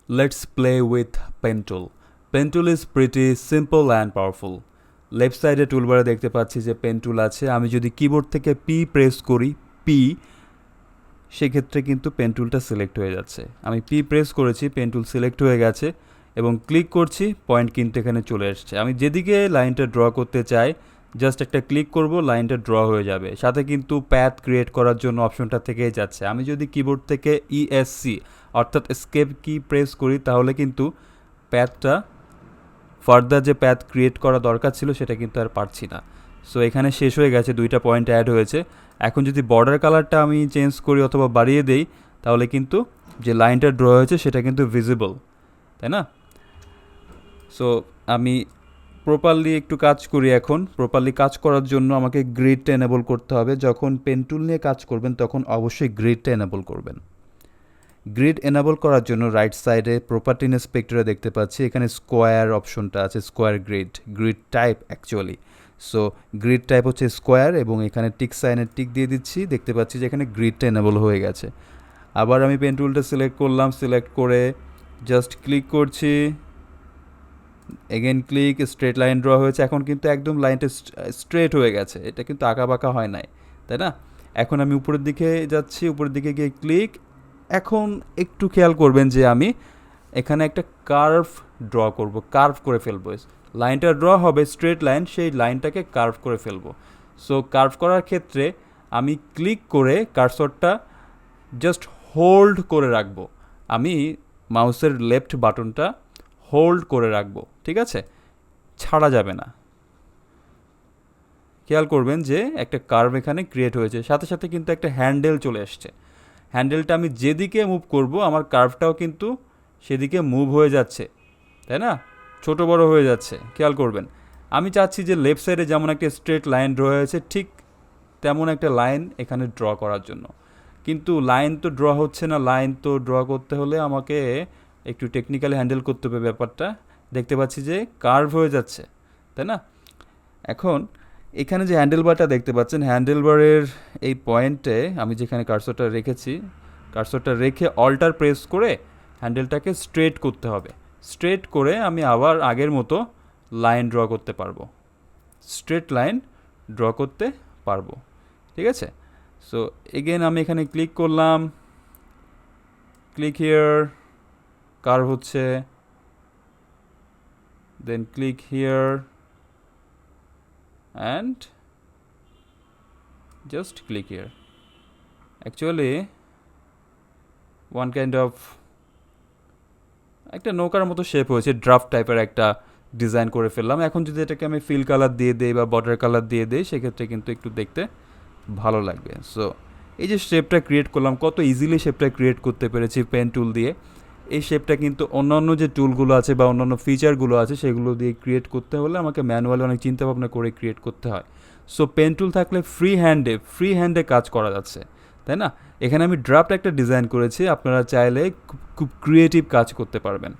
Let's play with pen tool. Pen tool is pretty simple and powerful. Left সাইডে টুলবারে দেখতে পাচ্ছি যে পেন টুল আছে। আমি যদি কিবোর্ড থেকে পি প্রেস করি, পি, সেক্ষেত্রে কিন্তু পেন টুলটা সিলেক্ট হয়ে যাচ্ছে। আমি পি প্রেস করেছি, পেন টুল সিলেক্ট হয়ে গেছে এবং ক্লিক করছি, পয়েন্ট কিন্তু এখানে চলে এসছে। আমি যেদিকে লাইনটা ড্র করতে চাই জাস্ট একটা ক্লিক করব, লাইনটা ড্র হয়ে যাবে। সাথে কিন্তু প্যাথ ক্রিয়েট করার জন্য অপশনটা থেকেই যাচ্ছে। আমি যদি কিবোর্ড থেকে ইএসসি অর্থাৎ এসকেপ কি প্রেস করি তাহলে কিন্তু প্যাথটা ফার্দার যে প্যাথ ক্রিয়েট করা দরকার ছিল সেটা কিন্তু আর পারছি না। সো এখানে শেষ হয়ে গেছে, 2টা পয়েন্ট অ্যাড হয়েছে। এখন যদি বর্ডার কালারটা আমি চেঞ্জ করি অথবা বাড়িয়ে দেই তাহলে কিন্তু যে লাইনটা ড্র হয়েছে সেটা কিন্তু ভিজিবল, তাই না? সো আমি প্রপারলি একটু কাজ করি। এখন প্রপারলি কাজ করার জন্য আমাকে গ্রিডটা এনেবল করতে হবে। যখন পেন টুল নিয়ে কাজ করবেন তখন অবশ্যই গ্রিডটা এনেবল করবেন। গ্রিড এনেবল করার জন্য রাইট সাইডে প্রপার্টি ইন্সপেক্টরে দেখতে পাচ্ছি এখানে স্কোয়ার অপশনটা আছে, square grid type actually. So grid type হচ্ছে স্কোয়ার এবং এখানে টিক সাইনের টিক দিয়ে দিচ্ছি। দেখতে পাচ্ছি যে এখানে গ্রিডটা এনেবল হয়ে গেছে। আবার আমি পেন টুলটা সিলেক্ট করলাম, সিলেক্ট করে জাস্ট ক্লিক করছি, again click, straight line draw হয়েছে। এখন কিন্তু একদম লাইনটা স্ট্রেট হয়ে গেছে, এটা কিন্তু আঁকা বাঁকা হয় নাই, তাই না? এখন আমি উপরের দিকে যাচ্ছি, উপরের দিকে গিয়ে ক্লিক। এখন একটু খেয়াল করবেন যে আমি এখানে একটা কার্ভ ড্র করব, কার্ভ করে ফেলবো। লাইনটা ড্র হবে স্ট্রেট লাইন, সেই লাইনটাকে কার্ভ করে ফেলবো। সো কার্ভ করার ক্ষেত্রে আমি ক্লিক করে কার্সরটা জাস্ট হোল্ড করে রাখবো। আমি মাউসের লেফট বাটনটা হোল্ড করে রাখবো, ঠিক আছে? ছাড়া যাবে না। খেয়াল করবেন যে একটা কার্ভ এখানে ক্রিয়েট হয়েছে, সাথে সাথে কিন্তু একটা হ্যান্ডেল চলে আসছে। হ্যান্ডেলটা আমি যেদিকে মুভ করব আমার কার্ভটাও কিন্তু সেদিকে মুভ হয়ে যাচ্ছে, তাই না? ছোট বড় হয়ে যাচ্ছে, খেয়াল করবেন। আমি চাচ্ছি যে লেফট সাইডে যেমন একটা স্ট্রেট লাইন ড্র হয়েছে ঠিক তেমন একটা লাইন এখানে ড্র করার জন্য, কিন্তু লাইন তো ড্র হচ্ছে না। লাইন তো ড্র করতে হলে আমাকে একটু টেকনিক্যালি হ্যান্ডেল করতে হবে ব্যাপারটা। দেখতে পাচ্ছি যে কার্ভ হয়ে যাচ্ছে, তাই না? এখন এখানে যে হ্যান্ডেল বারটা দেখতে পাচ্ছেন, হ্যান্ডেল বারের এই পয়েন্টে আমি যেখানে কার্সরটা রেখেছি, কার্সরটা রেখে অল্টার প্রেস করে হ্যান্ডেলটাকে স্ট্রেট করতে হবে। স্ট্রেট করে আমি আবার আগের মতো লাইন ড্র করতে পারবো, স্ট্রেট লাইন ড্র করতে পারবো, ঠিক আছে? সো এগেন আমি এখানে ক্লিক করলাম, ক্লিক হিয়ার, কার্ভ হচ্ছে, then click here and just click here. Actually one kind of একটা নৌকার মতো শেপ হয়েছে, ড্রাফট টাইপের একটা ডিজাইন করে ফেললাম। এখন যদি এটাকে আমি ফিল কালার দিয়ে দেই বা বর্ডার কালার দিয়ে দেই সেক্ষেত্রে কিন্তু একটু দেখতে ভালো লাগবে। সো এই যে শেপটা ক্রিয়েট করলাম, কত ইজিলি শেপটা ক্রিয়েট করতে পেরেছি পেন টুল দিয়ে। এই শেপটা কিন্তু অন্যান্য যে টুলগুলো আছে বা অন্যান্য ফিচারগুলো আছে সেগুলো দিয়ে ক্রিয়েট করতে হলে আমাকে ম্যানুয়ালি অনেক চিন্তাভাবনা করে ক্রিয়েট করতে হয়। সো পেন টুল থাকলে ফ্রি হ্যান্ডে কাজ করা যাচ্ছে, তাই না? এখানে আমি ড্রাফট একটা ডিজাইন করেছি, আপনারা চাইলে খুব ক্রিয়েটিভ কাজ করতে পারবেন।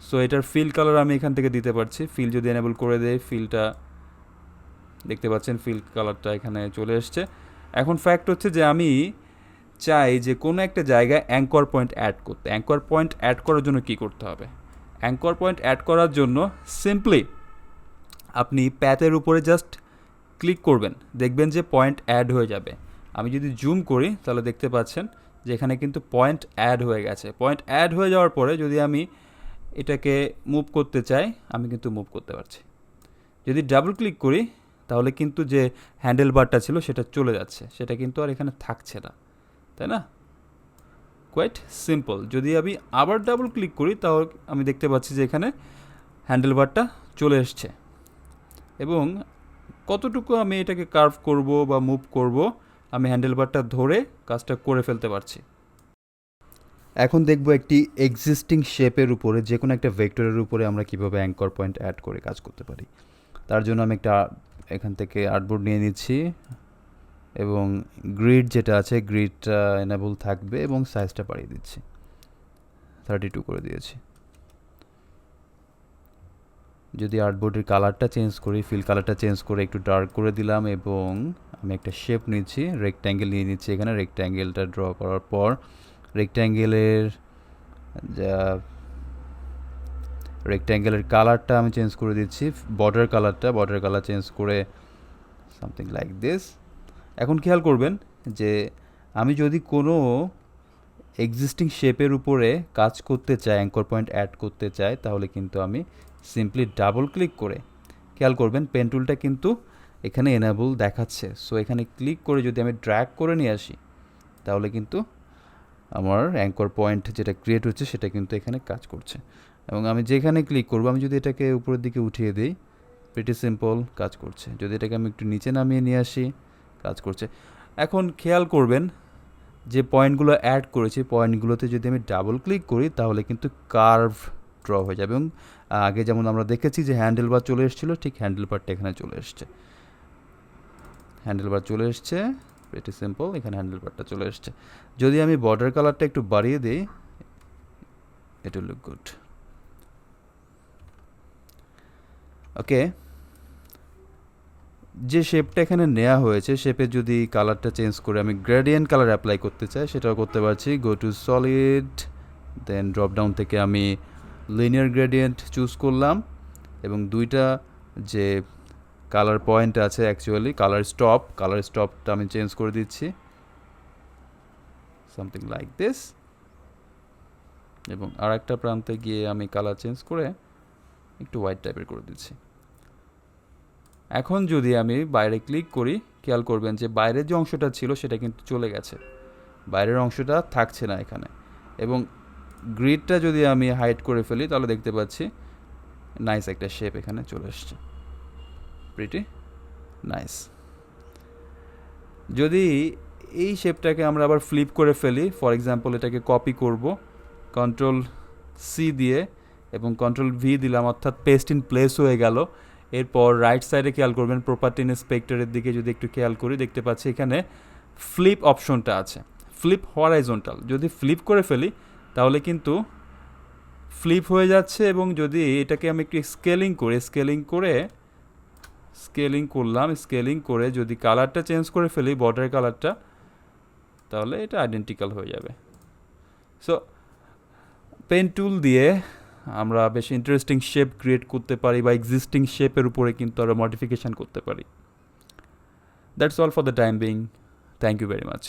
সো এটার ফিল কালার আমি এখান থেকে দিতে পারছি। ফিল যদি এনেবল করে দেয়, ফিলটা দেখতে পাচ্ছেন, ফিল কালারটা এখানে চলে এসছে। এখন ফ্যাক্ট হচ্ছে যে আমি চাই যে কোনো একটা জায়গায় অ্যাঙ্কর পয়েন্ট অ্যাড করতে। অ্যাঙ্কর পয়েন্ট অ্যাড করার জন্য কী করতে হবে? অ্যাঙ্কর পয়েন্ট অ্যাড করার জন্য সিম্পলি আপনি প্যাথের উপরে জাস্ট ক্লিক করবেন, দেখবেন যে পয়েন্ট অ্যাড হয়ে যাবে। আমি যদি জুম করি তাহলে দেখতে পাচ্ছেন যে এখানে কিন্তু পয়েন্ট অ্যাড হয়ে গেছে। পয়েন্ট অ্যাড হয়ে যাওয়ার পরে যদি আমি এটাকে মুভ করতে চাই আমি কিন্তু মুভ করতে পারছি। যদি ডাবল ক্লিক করি তাহলে কিন্তু যে হ্যান্ডেল বারটা ছিল সেটা চলে যাচ্ছে, সেটা কিন্তু আর এখানে থাকছে না, তাই না? Quite simple. যদি আমি আবার ডাবল ক্লিক করি তাহলে আমি দেখতে পাচ্ছি যে এখানে হ্যান্ডেল বারটা চলে এসছে এবং কতটুকু আমি এটাকে কার্ভ করব বা মুভ করব আমি হ্যান্ডেল বারটা ধরে কাজটা করে ফেলতে পারছি। এখন দেখব একটি এক্সিস্টিং শেপের উপরে, যে কোনো একটা ভেক্টরের উপরে আমরা কীভাবে অ্যাঙ্কর পয়েন্ট অ্যাড করে কাজ করতে পারি। তার জন্য আমি একটা এখান থেকে আর্টবোর্ড নিয়ে নিচ্ছি এবং গ্রিড যেটা আছে গ্রিডটা এনেবল থাকবে এবং সাইজটা বাড়িয়ে দিচ্ছি, 32 করে দিয়েছি। যদি আর্টবোর্ডের কালারটা চেঞ্জ করি, ফিল কালারটা চেঞ্জ করে একটু ডার্ক করে দিলাম এবং আমি একটা শেপ নিচ্ছি, রেক্ট্যাঙ্গেল নিয়ে নিচ্ছি। এখানে রেক্ট্যাঙ্গেলটা ড্র করার পর রেক্ট্যাঙ্গেলের যা রেক্ট্যাঙ্গেলের কালারটা আমি চেঞ্জ করে দিচ্ছি, বর্ডার কালার চেঞ্জ করে সামথিং লাইক দিস। এখন খেয়াল করবেন যে আমি যদি কোনো এক্সিস্টিং শেপের উপরে কাজ করতে চাই, অ্যাঙ্কর পয়েন্ট অ্যাড করতে চাই, তাহলে কিন্তু আমি সিম্পলি ডাবল ক্লিক করে, খেয়াল করবেন পেন টুলটা কিন্তু এখানে এনেবল দেখাচ্ছে। সো এখানে ক্লিক করে যদি আমি ড্র্যাগ করে নিয়ে আসি, তাহলে কিন্তু আমার অ্যাঙ্কর পয়েন্ট যেটা ক্রিয়েট হচ্ছে সেটা কিন্তু এখানে কাজ করছে। এবং আমি যেখানে ক্লিক করব, আমি যদি এটাকে উপরের দিকে উঠিয়ে দিই, প্রিটি সিম্পল কাজ করছে। যদি এটাকে আমি একটু নিচে নামিয়ে নিয়ে আসি, কাজ করছে। এখন খেয়াল করবেন যে পয়েন্টগুলো অ্যাড করেছি, পয়েন্টগুলোতে যদি আমি ডাবল ক্লিক করি, তাহলে কিন্তু কার্ভ ড্র হয়ে যাবে। এবং আগে যেমন আমরা দেখেছি যে হ্যান্ডেল বার চলে এসেছিলো, ঠিক হ্যান্ডেল বারটা এখানে চলে এসছে, হ্যান্ডেল বার চলে এসছে, প্রিটি সিম্পল, এখানে হ্যান্ডেল বারটা চলে এসছে। যদি আমি বর্ডার কালারটা একটু বাড়িয়ে দিই, ইট উইল লুক গুড। ওকে, যে শেপটা এখানে নেওয়া হয়েছে, শেপে যদি কালারটা চেঞ্জ করে আমি গ্রেডিয়েন্ট কালার অ্যাপ্লাই করতে চাই, সেটাও করতে পারছি। Go to solid, then drop down থেকে আমি লিনিয়ার গ্রেডিয়েন্ট চুজ করলাম, এবং দুইটা যে কালার পয়েন্ট আছে, অ্যাকচুয়ালি কালার স্টপটা আমি চেঞ্জ করে দিচ্ছি সামথিং লাইক দিস। এবং আর একটা প্রান্তে গিয়ে আমি কালার চেঞ্জ করে একটু হোয়াইট টাইপের করে দিচ্ছি। এখন যদি আমি বাইরে ক্লিক করি, খেয়াল করবেন যে বাইরের যে অংশটা ছিল সেটা কিন্তু চলে গেছে, বাইরের অংশটা থাকছে না এখানে। এবং গ্রিডটা যদি আমি হাইড করে ফেলি, তাহলে দেখতে পাচ্ছি নাইস একটা শেপ এখানে চলে এসছে, প্রিটি নাইস। যদি এই শেপটাকে আমরা আবার ফ্লিপ করে ফেলি, ফর এক্সাম্পল এটাকে কপি করব, কন্ট্রোল সি দিয়ে এবং কন্ট্রোল ভি দিলাম, অর্থাৎ পেস্ট ইন প্লেস হয়ে গেল। এরপর রাইট সাইডে খেয়াল করবেন, প্রপার্টি ইন্সপেক্টরের দিকে যদি একটু খেয়াল করি, দেখতে পাচ্ছি এখানে ফ্লিপ অপশনটা আছে, ফ্লিপ হরাইজন্টাল। যদি ফ্লিপ করে ফেলি, তাহলে কিন্তু ফ্লিপ হয়ে যাচ্ছে। এবং যদি এটাকে আমি একটু স্কেলিং করে যদি কালারটা চেঞ্জ করে ফেলি, বর্ডার কালারটা, তাহলে এটা আইডেন্টিক্যাল হয়ে যাবে। সো পেন টুল দিয়ে আমরা বেশ ইন্টারেস্টিং শেপ ক্রিয়েট করতে পারি, বা এক্সিস্টিং শেপের উপরে কিন্তু আরও মডিফিকেশান করতে পারি। That's all for the time being. Thank you very much.